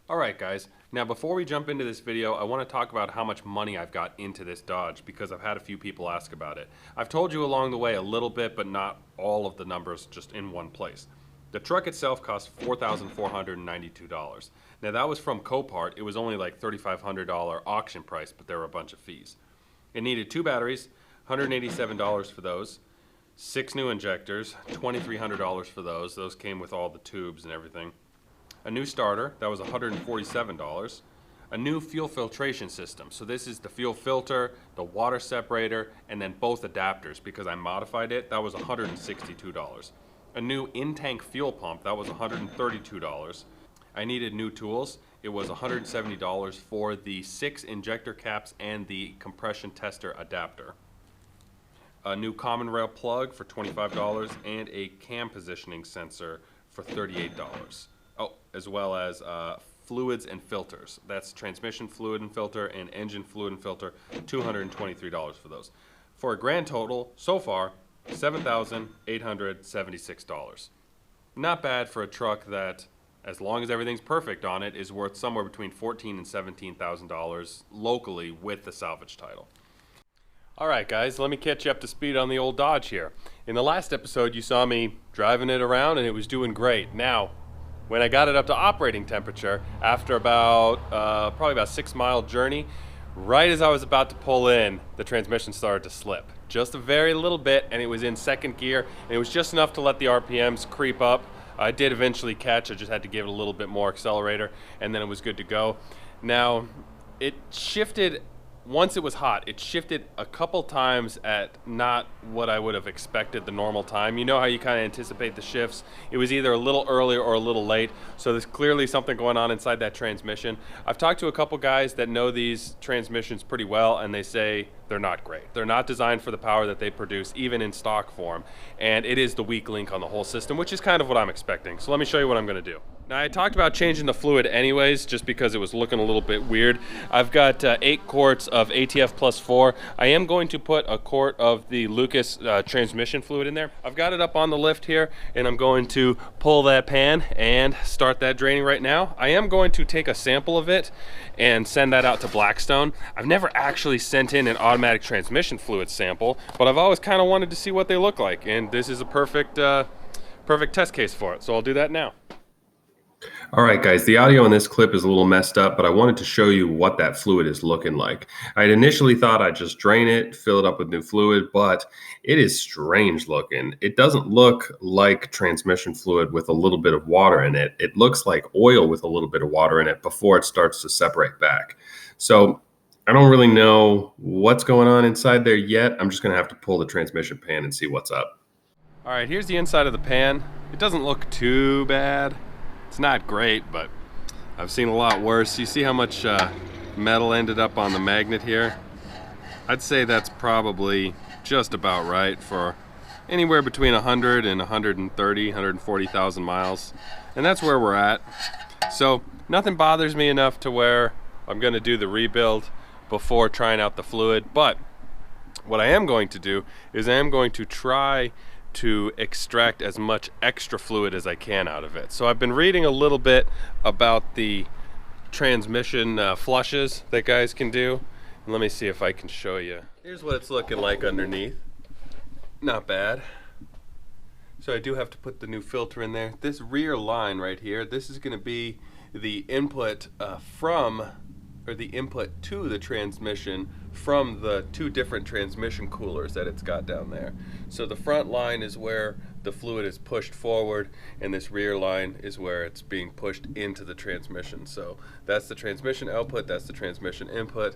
Alright guys, now before we jump into this video, I want to talk about how much money I've got into this Dodge because I've had a few people ask about it. I've told you along the way a little bit, but not all of the numbers just in one place. The truck itself cost $4,492. Now that was from Copart. It was only like $3,500 auction price, but there were a bunch of fees. It needed 2 batteries, $187 for those, 6 new injectors, $2,300 for those. Those came with all the tubes and everything. A new starter, that was $147. A new fuel filtration system. So this is the fuel filter, the water separator, and then both adapters because I modified it. That was $162. A new in-tank fuel pump, that was $132. I needed new tools. It was $170 for the 6 injector caps and the compression tester adapter. A new common rail plug for $25 and a cam positioning sensor for $38. Oh, as well as fluids and filters. That's transmission fluid and filter and engine fluid and filter, $223 for those. For a grand total, so far, $7,876. Not bad for a truck that, as long as everything's perfect on it, is worth somewhere between $14,000 and $17,000 locally with the salvage title. Alright guys, let me catch you up to speed on the old Dodge here. In the last episode you saw me driving it around and it was doing great. Now, when I got it up to operating temperature, after probably about 6-mile journey, right as I was about to pull in, the transmission started to slip. Just a very little bit, and it was in second gear, and it was just enough to let the RPMs creep up. I did eventually catch, I just had to give it a little bit more accelerator, and then it was good to go. Now, it shifted. Once it was hot, it shifted a couple times at not what I would have expected the normal time. You know how you kind of anticipate the shifts? It was either a little early or a little late, so there's clearly something going on inside that transmission. I've talked to a couple guys that know these transmissions pretty well, and they say they're not great. They're not designed for the power that they produce, even in stock form, and it is the weak link on the whole system, which is kind of what I'm expecting. So let me show you what I'm going to do. Now, I talked about changing the fluid anyways, just because it was looking a little bit weird. I've got 8 quarts of ATF plus 4. I am going to put a quart of the Lucas transmission fluid in there. I've got it up on the lift here, and I'm going to pull that pan and start that draining right now. I am going to take a sample of it and send that out to Blackstone. I've never actually sent in an automatic transmission fluid sample, but I've always kind of wanted to see what they look like, and this is a perfect test case for it, so I'll do that now. All right, guys, the audio in this clip is a little messed up, but I wanted to show you what that fluid is looking like. I had initially thought I'd just drain it, fill it up with new fluid, but it is strange looking. It doesn't look like transmission fluid with a little bit of water in it. It looks like oil with a little bit of water in it before it starts to separate back. So I don't really know what's going on inside there yet. I'm just going to have to pull the transmission pan and see what's up. All right, here's the inside of the pan. It doesn't look too bad. It's not great, but I've seen a lot worse. You see how much metal ended up on the magnet here? I'd say that's probably just about right for anywhere between 100 and 130, 140,000 miles. And that's where we're at. So nothing bothers me enough to where I'm going to do the rebuild before trying out the fluid. But what I am going to do is I am going to try to extract as much extra fluid as I can out of it. So I've been reading a little bit about the transmission flushes that guys can do. And let me see if I can show you. Here's what it's looking like underneath. Not bad. So I do have to put the new filter in there. This rear line right here, this is going to be the input the input to the transmission from the 2 different transmission coolers that it's got down there. So the front line is where the fluid is pushed forward, and this rear line is where it's being pushed into the transmission. So that's the transmission output, that's the transmission input.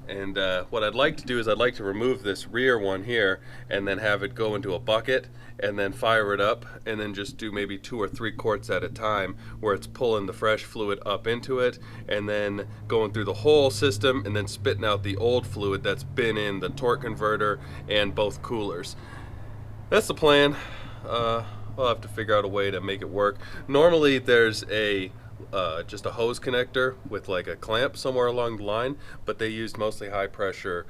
And what I'd like to do is I'd like to remove this rear one here and then have it go into a bucket and then fire it up and then just do maybe 2 or 3 quarts at a time where it's pulling the fresh fluid up into it and then going through the whole system and then spitting out the old fluid that's been in the torque converter and both coolers. That's the plan. I'll have to figure out a way to make it work. Normally there's just a hose connector with like a clamp somewhere along the line, but they used mostly high pressure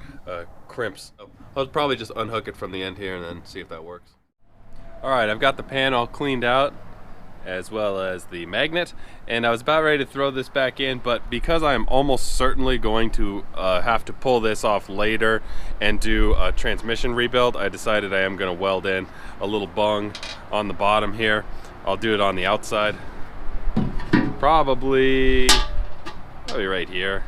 crimps. I'll probably just unhook it from the end here and then see if that works. Alright, I've got the pan all cleaned out. as well as the magnet, and I was about ready to throw this back in, but because I'm almost certainly going to have to pull this off later and do a transmission rebuild, I decided I am going to weld in a little bung on the bottom here. I'll do it on the outside, probably right here,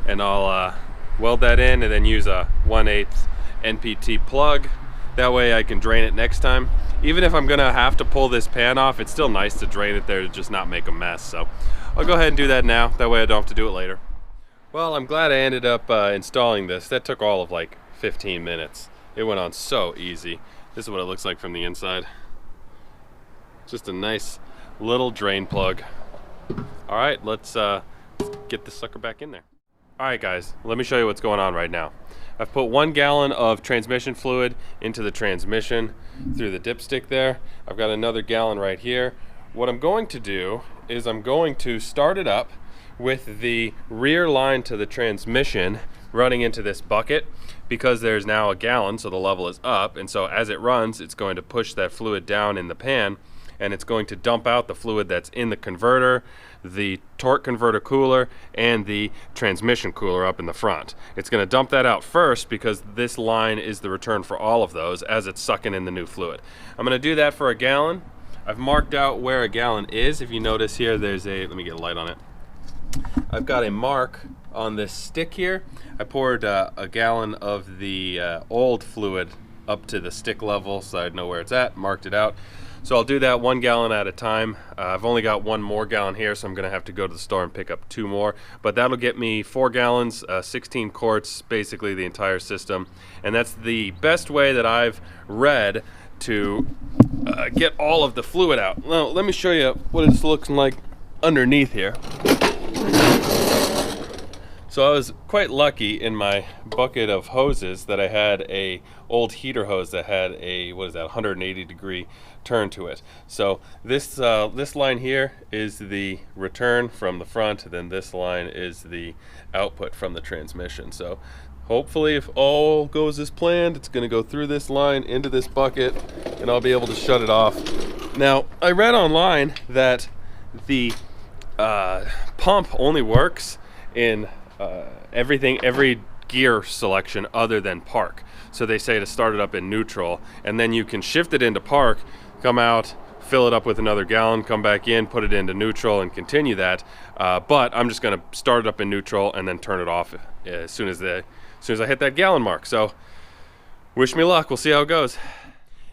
and I'll weld that in and then use a 1/8 NPT plug. That way I can drain it next time. Even if I'm gonna have to pull this pan off, it's still nice to drain it there to just not make a mess. So I'll go ahead and do that now. That way I don't have to do it later. Well, I'm glad I ended up installing this. That took all of like 15 minutes. It went on so easy. This is what it looks like from the inside. Just a nice little drain plug. All right, let's get this sucker back in there. All right, guys, let me show you what's going on right now. I've put 1 gallon of transmission fluid into the transmission through the dipstick there. I've got another gallon right here. What I'm going to do is I'm going to start it up with the rear line to the transmission running into this bucket, because there's now a gallon, so the level is up, and so as it runs, it's going to push that fluid down in the pan, and it's going to dump out the fluid that's in the converter, the torque converter cooler, and the transmission cooler up in the front. It's going to dump that out first because this line is the return for all of those as it's sucking in the new fluid. I'm going to do that for a gallon. I've marked out where a gallon is. If you notice here, there's let me get a light on it. I've got a mark on this stick here. I poured a gallon of the old fluid up to the stick level so I'd know where it's at, marked it out. So I'll do that 1 gallon at a time. I've only got 1 more gallon here, so I'm gonna have to go to the store and pick up 2 more. But that'll get me 4 gallons, 16 quarts, basically the entire system. And that's the best way that I've read to get all of the fluid out. Now, let me show you what it's looking like underneath here. So I was quite lucky in my bucket of hoses that I had a old heater hose that had a, 180 degree turn to it. So this line here is the return from the front, then this line is the output from the transmission. So hopefully, if all goes as planned, it's gonna go through this line into this bucket and I'll be able to shut it off. Now, I read online that the pump only works in every gear selection other than park. So they say to start it up in neutral, and then you can shift it into park, come out, fill it up with another gallon, come back in, put it into neutral, and continue that. But I'm just going to start it up in neutral and then turn it off as soon as I hit that gallon mark. So wish me luck. We'll see how it goes.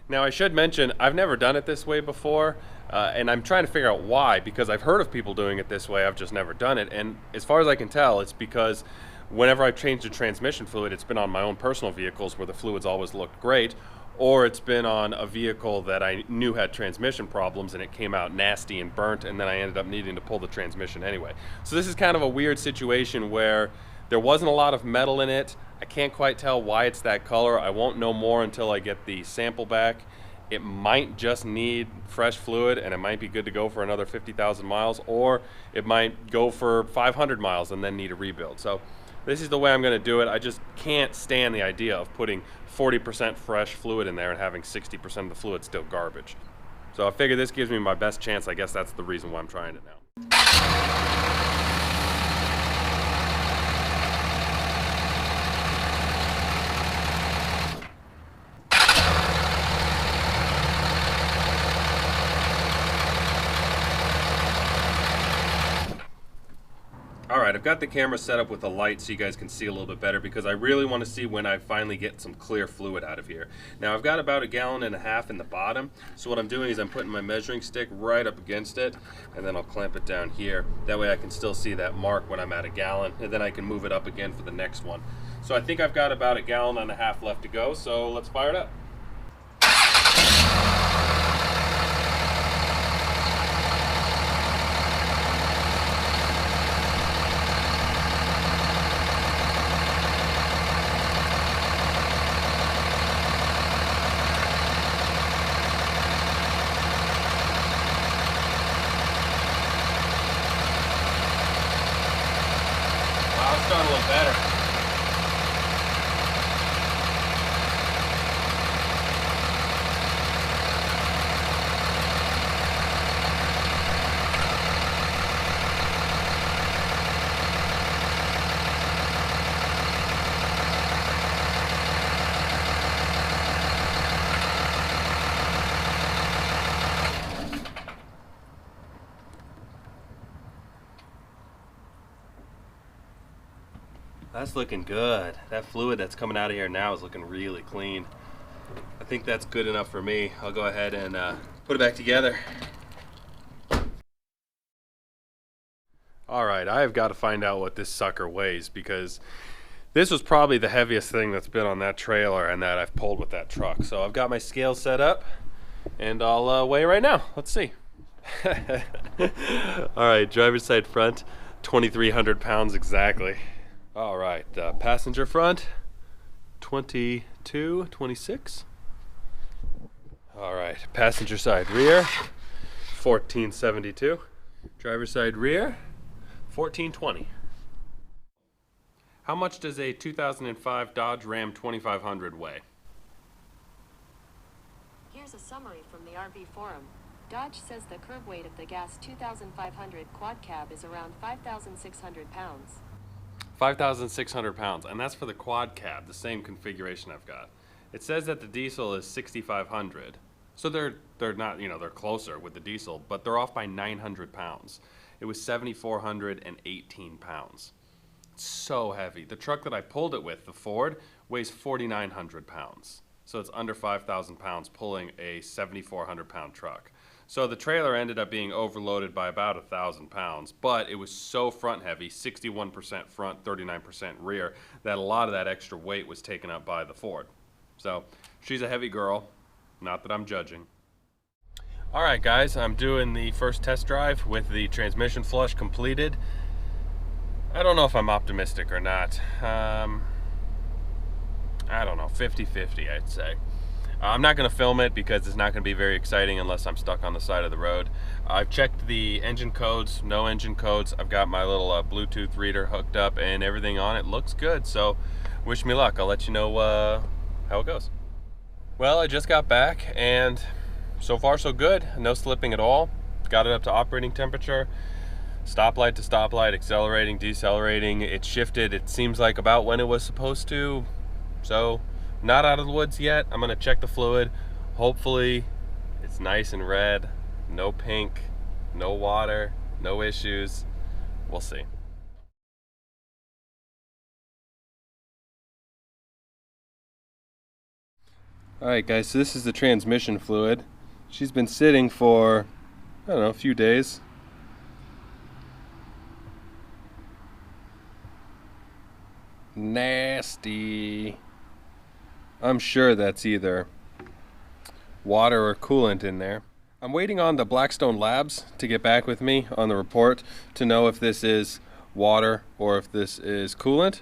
Now, I should mention, I've never done it this way before. And I'm trying to figure out why, because I've heard of people doing it this way. I've just never done it. And as far as I can tell, it's because whenever I've changed the transmission fluid, it's been on my own personal vehicles where the fluids always looked great, or it's been on a vehicle that I knew had transmission problems and it came out nasty and burnt, and then I ended up needing to pull the transmission anyway. So this is kind of a weird situation where there wasn't a lot of metal in it. I can't quite tell why it's that color. I won't know more until I get the sample back. It might just need fresh fluid and it might be good to go for another 50,000 miles, or it might go for 500 miles and then need a rebuild. So this is the way I'm going to do it. I just can't stand the idea of putting 40% fresh fluid in there and having 60% of the fluid still garbage. So I figure this gives me my best chance. I guess that's the reason why I'm trying it now. Alright, I've got the camera set up with a light so you guys can see a little bit better, because I really want to see when I finally get some clear fluid out of here. Now, I've got about 1.5 gallons in the bottom, so what I'm doing is I'm putting my measuring stick right up against it, and then I'll clamp it down here. That way I can still see that mark when I'm at 1 gallon, and then I can move it up again for the next one. So I think I've got about 1.5 gallons left to go, so let's fire it up. It's starting to look better. That's looking good. That fluid that's coming out of here now is looking really clean. I think that's good enough for me. I'll go ahead and put it back together. All right, I have got to find out what this sucker weighs, because this was probably the heaviest thing that's been on that trailer and that I've pulled with that truck. So I've got my scale set up and I'll weigh right now. Let's see. All right, driver's side front, 2,300 pounds exactly. All right, passenger front, 22, 26. All right, passenger side rear, 1472. Driver's side rear, 1420. How much does a 2005 Dodge Ram 2500 weigh? Here's a summary from the RV forum. Dodge says the curb weight of the gas 2500 quad cab is around 5,600 pounds. 5,600 pounds, and that's for the quad cab, the same configuration I've got. It says that the diesel is 6,500, so they're not, you know, they're closer with the diesel, but they're off by 900 pounds. It was 7,418 pounds. It's so heavy. The truck that I pulled it with, the Ford, weighs 4,900 pounds. So it's under 5,000 pounds pulling a 7,400 pound truck. So the trailer ended up being overloaded by about 1,000 pounds, but it was so front heavy, 61% front, 39% rear, that a lot of that extra weight was taken up by the Ford. So she's a heavy girl, not that I'm judging. All right, guys, I'm doing the first test drive with the transmission flush completed. I don't know if I'm optimistic or not. I don't know, 50-50 I'd say. I'm not going to film it because it's not going to be very exciting unless I'm stuck on the side of the road. I've checked the engine codes, no engine codes. I've got my little Bluetooth reader hooked up and everything on it. Looks good, so wish me luck. I'll let you know how it goes. Well, I just got back and so far so good. No slipping at all. Got it up to operating temperature. Stoplight to stoplight, accelerating, decelerating. It shifted, it seems like, about when it was supposed to. So, not out of the woods yet. I'm gonna check the fluid. Hopefully, it's nice and red. No pink, no water, no issues. We'll see. Alright guys, so this is the transmission fluid. She's been sitting for, I don't know, a few days. Nasty. I'm sure that's either water or coolant in there. I'm waiting on the Blackstone Labs to get back with me on the report to know if this is water or if this is coolant,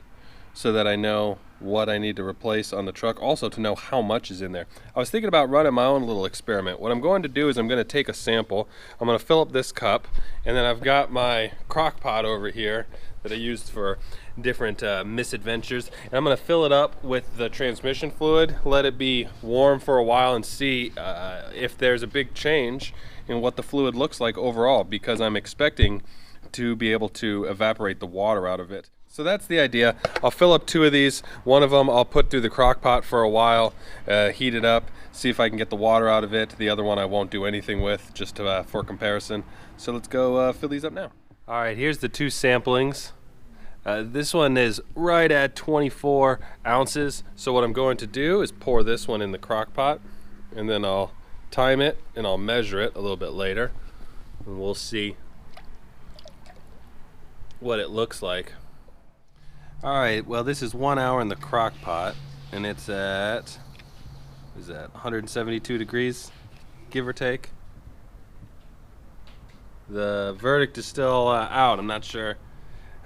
so that I know what I need to replace on the truck, also to know how much is in there. I was thinking about running my own little experiment. What I'm going to do is I'm going to take a sample, I'm going to fill up this cup, and then I've got my crock pot over here that I used for different misadventures, and I'm going to fill it up with the transmission fluid, let it be warm for a while, and see if there's a big change in what the fluid looks like overall, because I'm expecting to be able to evaporate the water out of it. So that's the idea. I'll fill up 2 of these. One of them I'll put through the crock pot for a while, heat it up, see if I can get the water out of it. The other one I won't do anything with, just for comparison. So let's go fill these up now. All right, here's the 2 samplings. This one is right at 24 ounces. So what I'm going to do is pour this one in the crock pot, and then I'll time it and I'll measure it a little bit later, and we'll see what it looks like. All right, well, this is 1 hour in the crock pot, and it's at, is that 172 degrees, give or take. The verdict is still out. I'm not sure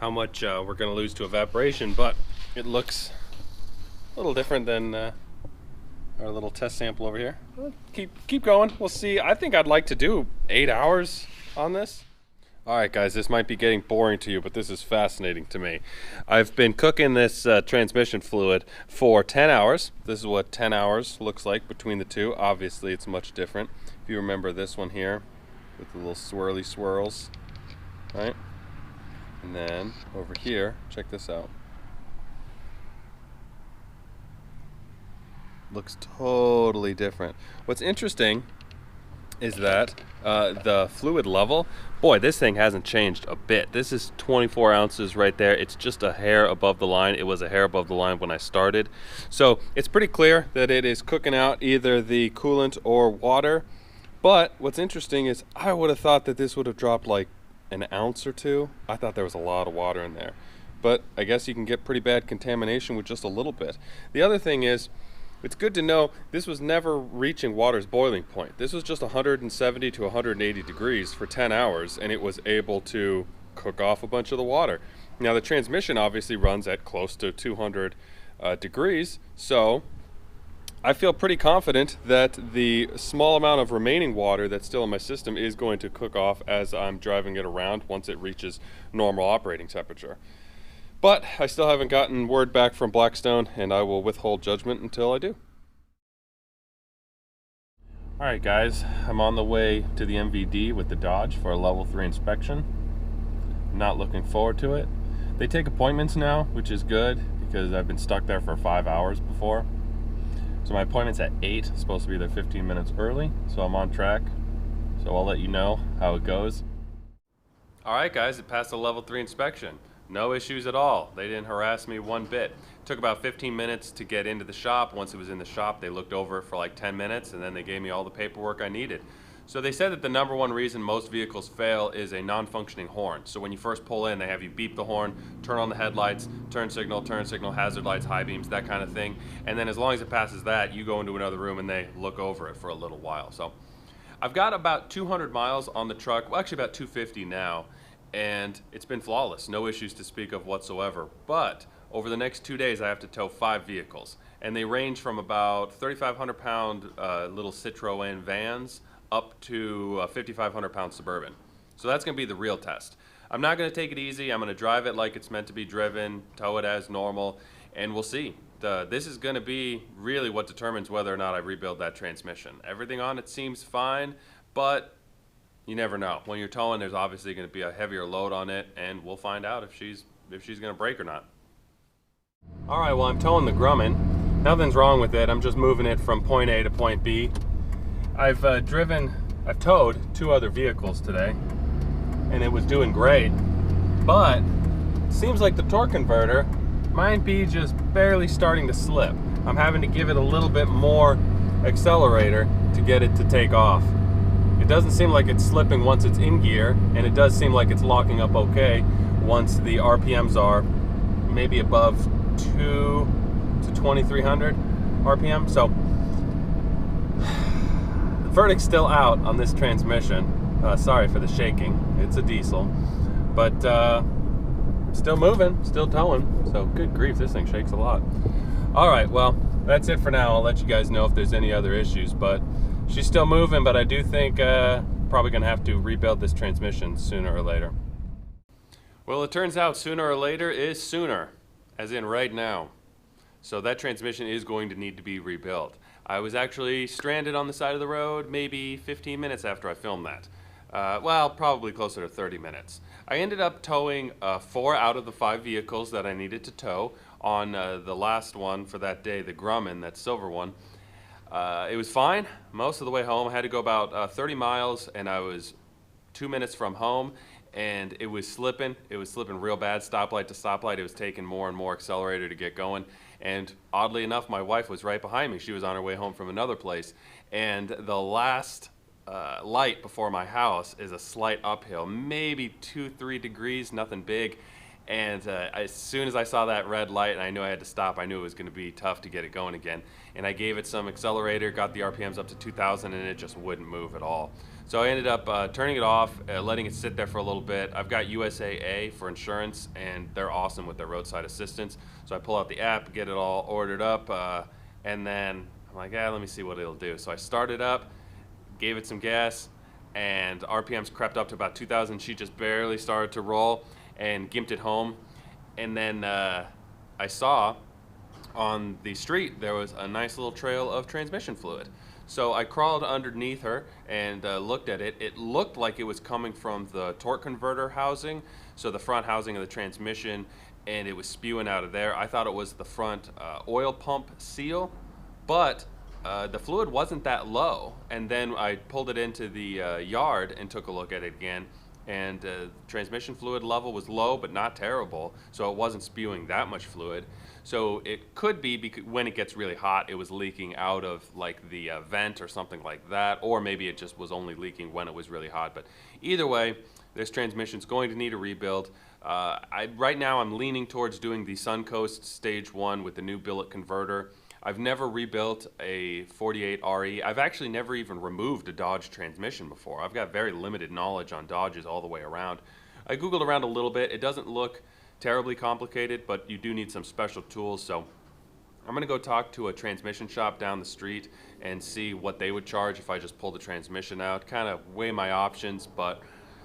how much we're going to lose to evaporation, but it looks a little different than our little test sample over here. Keep going. We'll see. I think I'd like to do 8 hours on this. All right, guys, this might be getting boring to you, but this is fascinating to me. I've been cooking this transmission fluid for 10 hours. This is what 10 hours looks like between the two. Obviously, it's much different. If you remember this one here with the little swirly swirls, right? And then over here, check this out. Looks totally different. What's interesting is that the fluid level, boy, this thing hasn't changed a bit. This is 24 ounces right there. It's just a hair above the line. It was a hair above the line when I started. So it's pretty clear that it is cooking out either the coolant or water. But what's interesting is I would have thought that this would have dropped like an ounce or two. I thought there was a lot of water in there. But I guess you can get pretty bad contamination with just a little bit. The other thing is, it's good to know this was never reaching water's boiling point. This was just 170 to 180 degrees for 10 hours, and it was able to cook off a bunch of the water. Now the transmission obviously runs at close to 200 degrees, so I feel pretty confident that the small amount of remaining water that's still in my system is going to cook off as I'm driving it around once it reaches normal operating temperature. But I still haven't gotten word back from Blackstone, and I will withhold judgment until I do. Alright guys, I'm on the way to the MVD with the Dodge for a level 3 inspection. Not looking forward to it. They take appointments now, which is good because I've been stuck there for 5 hours before. So my appointment's at 8, supposed to be there 15 minutes early, so I'm on track. So I'll let you know how it goes. Alright guys, it passed the level 3 inspection. No issues at all. They didn't harass me one bit. Took about 15 minutes to get into the shop. Once it was in the shop, they looked over it for like 10 minutes and then they gave me all the paperwork I needed. So they said that the number one reason most vehicles fail is a non-functioning horn. So when you first pull in, they have you beep the horn, turn on the headlights, turn signal, hazard lights, high beams, that kind of thing. And then as long as it passes that, you go into another room and they look over it for a little while. So I've got about 200 miles on the truck, well actually about 250 now. And it's been flawless, no issues to speak of whatsoever. But over the next 2 days, I have to tow 5 vehicles, and they range from about 3,500 pound little Citroen vans up to 5,500 pound Suburban. So that's going to be the real test. I'm not going to take it easy. I'm going to drive it like it's meant to be driven, tow it as normal, and we'll see. This is going to be really what determines whether or not I rebuild that transmission. Everything on it seems fine, but you never know. When you're towing, there's obviously going to be a heavier load on it, and we'll find out if she's going to break or not. All right, well, I'm towing the Grumman. Nothing's wrong with it. I'm just moving it from point A to point B. I've towed 2 other vehicles today, and it was doing great. But it seems like the torque converter might be just barely starting to slip. I'm having to give it a little bit more accelerator to get it to take off. It doesn't seem like it's slipping once it's in gear, and it does seem like it's locking up okay once the RPMs are maybe above 2 to 2,300 RPM. So the verdict's still out on this transmission. Sorry for the shaking. It's a diesel, but still moving, still towing. So good grief, this thing shakes a lot. All right, well, that's it for now. I'll let you guys know if there's any other issues, but she's still moving, but I do think probably gonna have to rebuild this transmission sooner or later. Well, it turns out sooner or later is sooner, as in right now. So that transmission is going to need to be rebuilt. I was actually stranded on the side of the road maybe 15 minutes after I filmed that. Well, probably closer to 30 minutes. I ended up towing 4 out of the 5 vehicles that I needed to tow on the last one for that day, the Grumman, that silver one. It was fine most of the way home. I had to go about 30 miles, and I was 2 minutes from home, and it was slipping. It was slipping real bad, stoplight to stoplight. It was taking more and more accelerator to get going. And oddly enough, my wife was right behind me. She was on her way home from another place. And the last light before my house is a slight uphill, maybe 2-3 degrees, nothing big. And as soon as I saw that red light and I knew I had to stop, I knew it was going to be tough to get it going again. And I gave it some accelerator, got the RPMs up to 2,000, and it just wouldn't move at all. So I ended up turning it off, letting it sit there for a little bit. I've got USAA for insurance, and they're awesome with their roadside assistance. So I pull out the app, get it all ordered up, and then I'm like, let me see what it'll do. So I started up, gave it some gas, and RPMs crept up to about 2,000. She just barely started to roll and gimped it home. And then I saw on the street there was a nice little trail of transmission fluid. So I crawled underneath her and looked at it. It looked like it was coming from the torque converter housing, so the front housing of the transmission, and it was spewing out of there. I thought it was the front oil pump seal, but the fluid wasn't that low. And then I pulled it into the yard and took a look at it again, and transmission fluid level was low but not terrible, so it wasn't spewing that much fluid. So it could be because when it gets really hot, it was leaking out of like the vent or something like that, or maybe it just was only leaking when it was really hot. But either way, this transmission's going to need a rebuild. Right now I'm leaning towards doing the Suncoast Stage 1 with the new billet converter. I've never rebuilt a 48 RE. I've actually never even removed a Dodge transmission before. I've got very limited knowledge on Dodges all the way around. I Googled around a little bit. It doesn't look terribly complicated, but you do need some special tools. So I'm gonna go talk to a transmission shop down the street and see what they would charge if I just pull the transmission out, kind of weigh my options. But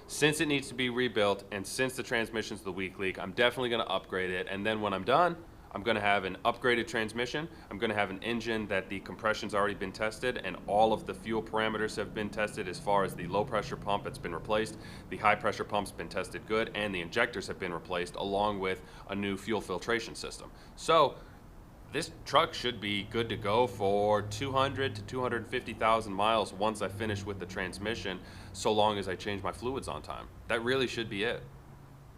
since it needs to be rebuilt and since the transmission's the weak leak, I'm definitely gonna upgrade it. And then when I'm done, I'm going to have an upgraded transmission. I'm going to have an engine that the compression's already been tested and all of the fuel parameters have been tested as far as the low pressure pump that's been replaced, the high pressure pump's been tested good, and the injectors have been replaced along with a new fuel filtration system. So this truck should be good to go for 200 to 250,000 miles once I finish with the transmission, so long as I change my fluids on time. That really should be it.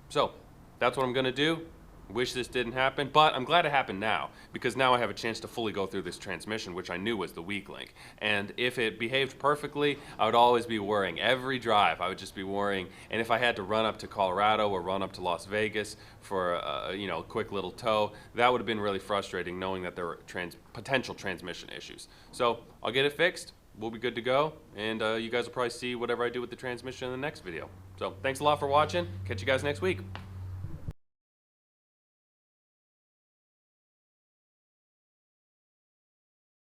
So that's what I'm going to do. Wish this didn't happen, but I'm glad it happened now, because now I have a chance to fully go through this transmission, which I knew was the weak link. And if it behaved perfectly, I would always be worrying. Every drive, I would just be worrying. And if I had to run up to Colorado or run up to Las Vegas for a quick little tow, that would have been really frustrating, knowing that there were potential transmission issues. So I'll get it fixed. We'll be good to go, and you guys will probably see whatever I do with the transmission in the next video. So thanks a lot for watching. Catch you guys next week.